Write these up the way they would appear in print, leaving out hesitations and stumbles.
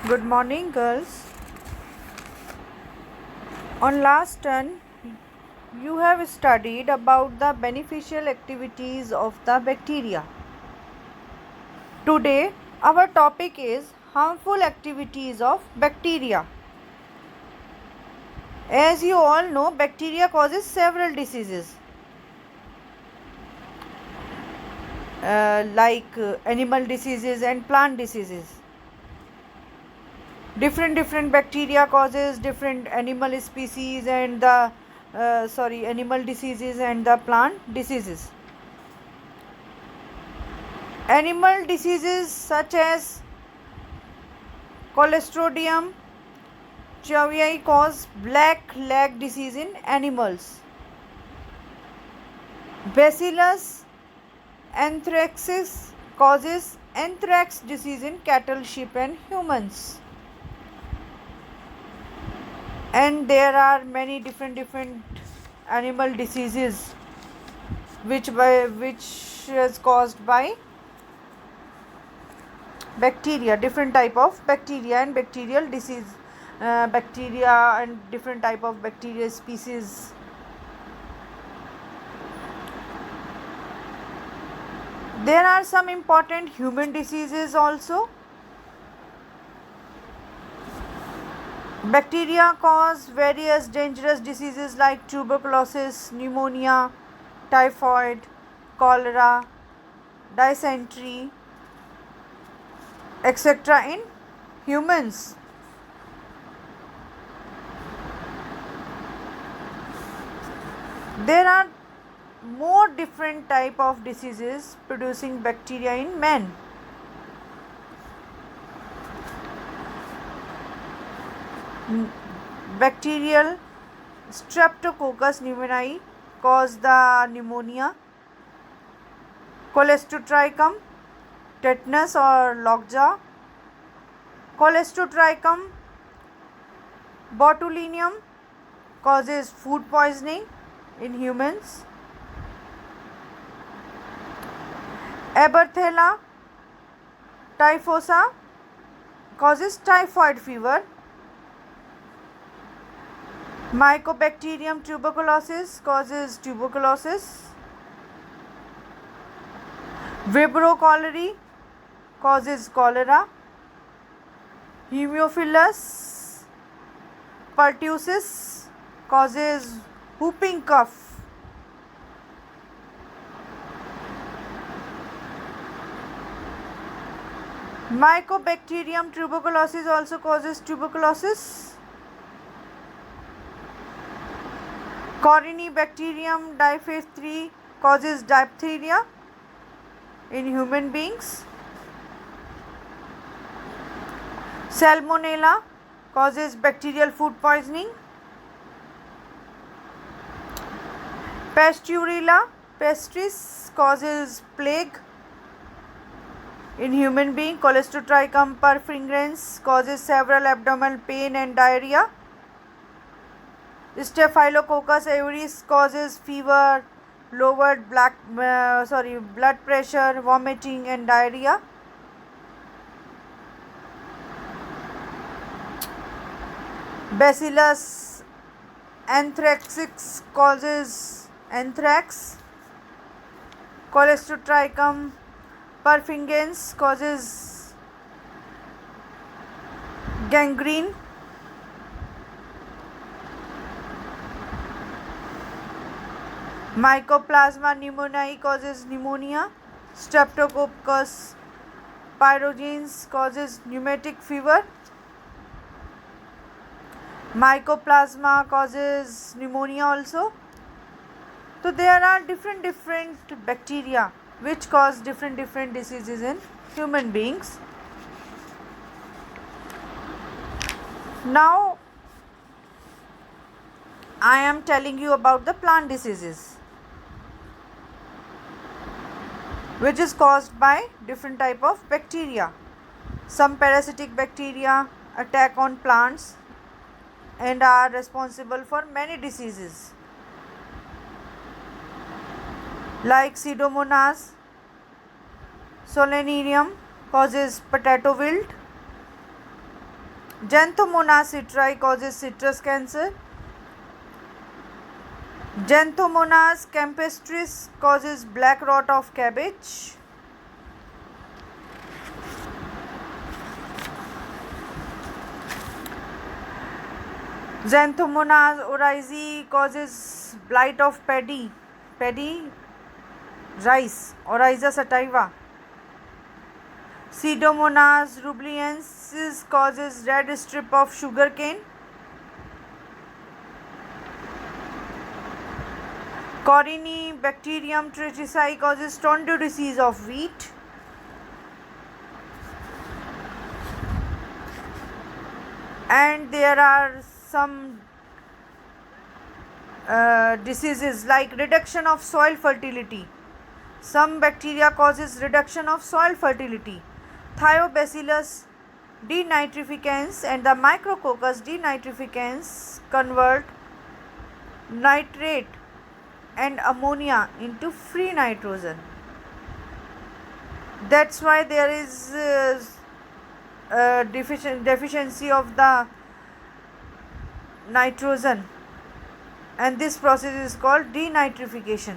Good morning, girls. On last turn, you have studied about the beneficial activities of the bacteria. Today, our topic is harmful activities of bacteria. As you all know, bacteria causes several diseases like animal diseases and plant diseases. Different bacteria causes different animal species and the animal diseases and the plant diseases. Animal diseases such as Clostridium chaviae cause black leg disease in animals. Bacillus anthracis causes anthrax disease in cattle, sheep and humans. And there are many different animal diseases which is caused by bacteria, different type of bacteria and bacterial disease, bacteria and different type of bacteria species. There are some important human diseases also. Bacteria cause various dangerous diseases like tuberculosis, pneumonia, typhoid, cholera, dysentery, etc. in humans. There are more different type of diseases producing bacteria in men. Bacterial Streptococcus pneumoniae cause the pneumonia. Cholestrotrichum tetanus or lockjaw. Cholestrotrichum botulinum causes food poisoning in humans. Eberthella typhosa causes typhoid fever. Mycobacterium tuberculosis causes tuberculosis. Vibrio cholerae causes cholera. Haemophilus pertussis causes whooping cough. Mycobacterium tuberculosis also causes tuberculosis. Corynebacterium diphtheria causes diphtheria in human beings. Salmonella causes bacterial food poisoning. Pasteurella pestris causes plague in human being. Cholestrotrichum perfringens causes several abdominal pain and diarrhea. Staphylococcus aureus causes fever, lowered blood pressure, vomiting and diarrhea. Bacillus anthracis causes anthrax. Cholestrotrichum perfringens causes gangrene. Mycoplasma pneumoniae causes pneumonia. Streptococcus pyogenes causes pneumatic fever. Mycoplasma causes pneumonia also. So there are different bacteria which cause different diseases in human beings. Now I am telling you about the plant diseases, which is caused by different type of bacteria. Some parasitic bacteria attack on plants and are responsible for many diseases like Pseudomonas solanarium causes potato wilt. Xanthomonas citri causes citrus cancer. Xanthomonas campestris causes black rot of cabbage. Xanthomonas oryzae causes blight of paddy rice, Oryza sativa. Pseudomonas rubliensis causes red strip of sugarcane. Corynebacterium triticei causes tondu disease of wheat. And there are some diseases like reduction of soil fertility. Some bacteria causes reduction of soil fertility. Thiobacillus denitrificans and the Micrococcus denitrificans convert nitrate and ammonia into free nitrogen. That's why there is deficiency of the nitrogen, and this process is called denitrification.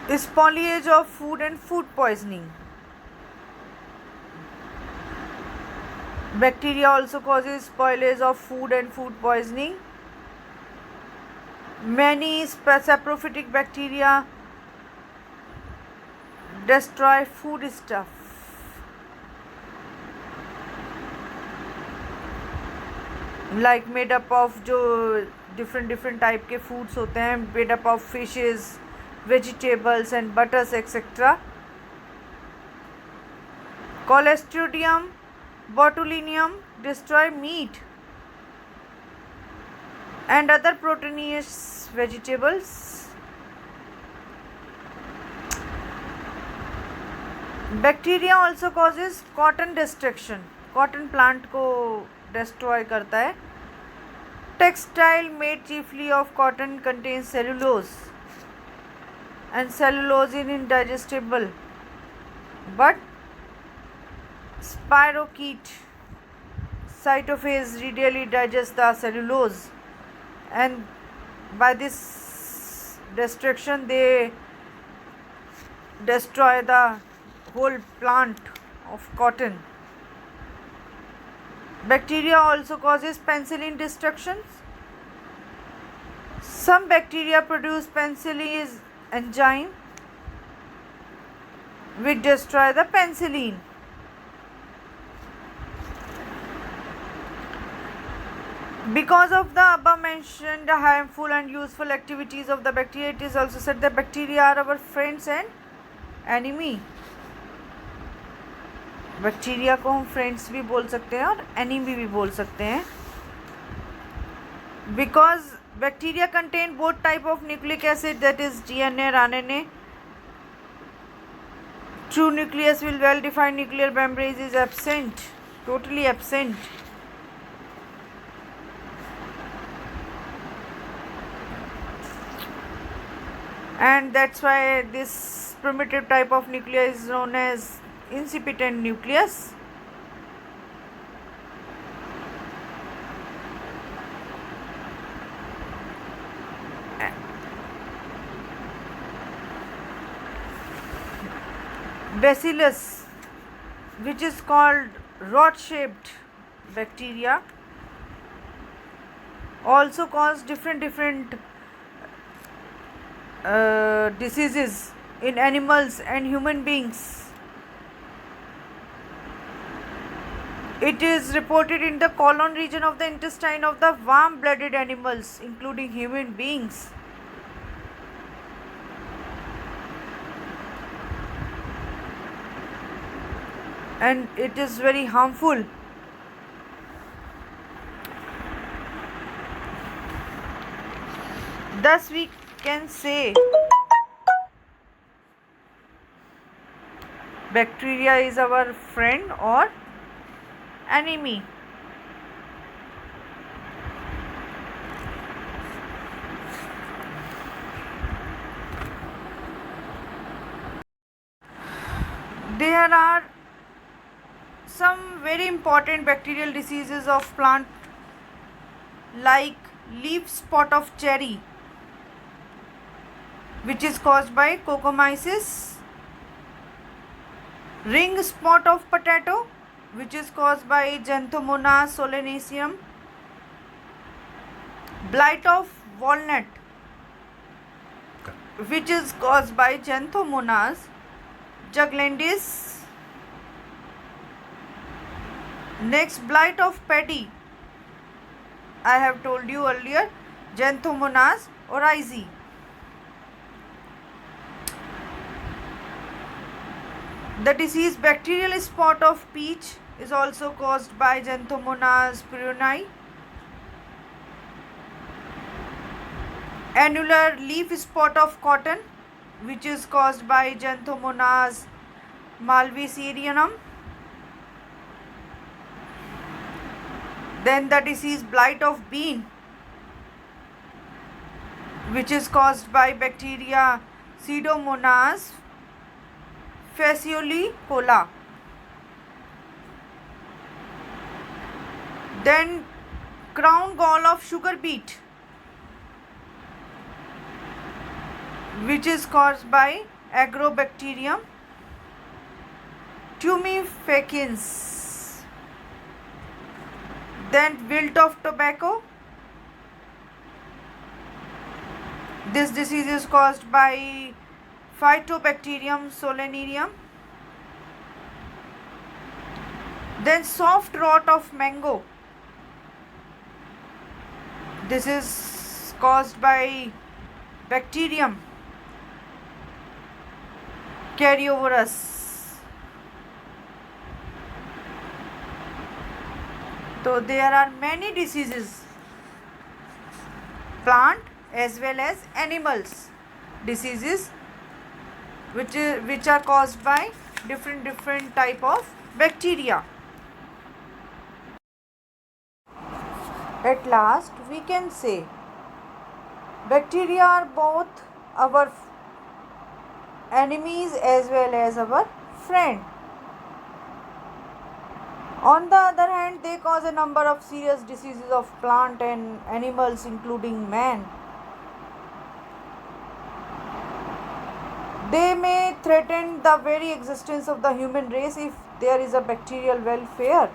Spoilage of food and food poisoning. Bacteria also causes spoilage of food and food poisoning. Many saprophytic bacteria destroy food stuff. Like made up of जो different type के foods होते हैं, made up of fishes, vegetables and butters etc. Clostridium botulinum destroy meat and other proteinous vegetables. Bacteria also causes cotton destruction. Cotton plant को destroy करता है. Textile made chiefly of cotton contains cellulose, and cellulose is indigestible, but spirochete cytophage readily digests the cellulose, and by this destruction they destroy the whole plant of cotton. Bacteria also causes penicillin destruction. Some bacteria produce penicillin enzyme which destroy the penicillin. Because of the above mentioned harmful and useful activities of the bacteria, it is also said that bacteria are our friends and enemy. Bacteria को हम friends भी बोल सकते हैं और enemy भी बोल सकते हैं. Because bacteria contain both type of nucleic acid, that is DNA और RNA. True nucleus will well defined nuclear membrane is absent, totally absent. And that's why this primitive type of nucleus is known as incipient nucleus. Bacillus, which is called rod-shaped bacteria, also cause different diseases in animals and human beings. It is reported in the colon region of the intestine of the warm-blooded animals, including human beings. And it is very harmful. Thus we can say bacteria is our friend or enemy. There are some very important bacterial diseases of plant like leaf spot of cherry, which is caused by Cocomyces, ring spot of potato, which is caused by Xanthomonas solanaceum, blight of walnut, which is caused by Xanthomonas juglendis. Next, blight of paddy, I have told you earlier, Xanthomonas oryzae. The disease bacterial spot of peach is also caused by Xanthomonas purinae. Annular leaf spot of cotton, which is caused by Xanthomonas malvicerianum. Then the disease blight of bean, which is caused by bacteria Pseudomonas fasciolicola. Then crown gall of sugar beet, which is caused by Agrobacterium tumefacins. Then wilt of tobacco. This disease is caused by Phytobacterium solanarium. Then soft rot of mango. This is caused by Bacterium caryovorus. So there are many diseases, plant as well as animals diseases, which are caused by different type of bacteria. At last we can say bacteria are both our enemies as well as our friend. On the other hand, they cause a number of serious diseases of plant and animals, including man. They may threaten the very existence of the human race if there is a bacterial welfare.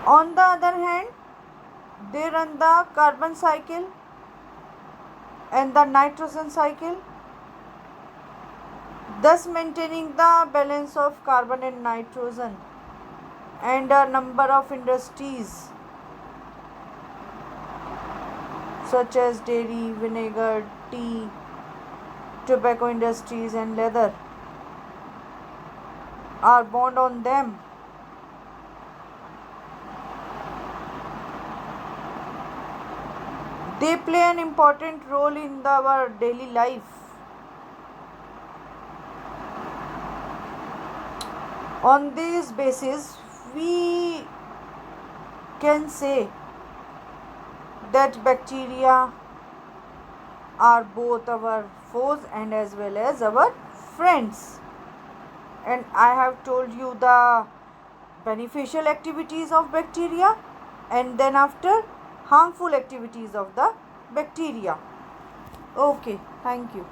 On the other hand, they run the carbon cycle and the nitrogen cycle, thus maintaining the balance of carbon and nitrogen. And a number of industries such as dairy, vinegar, tea, tobacco industries and leather are bound on them. They play an important role in our daily life. On this basis, we can say that bacteria are both our foes and as well as our friends. And I have told you the beneficial activities of bacteria and then after harmful activities of the bacteria. Okay, thank you.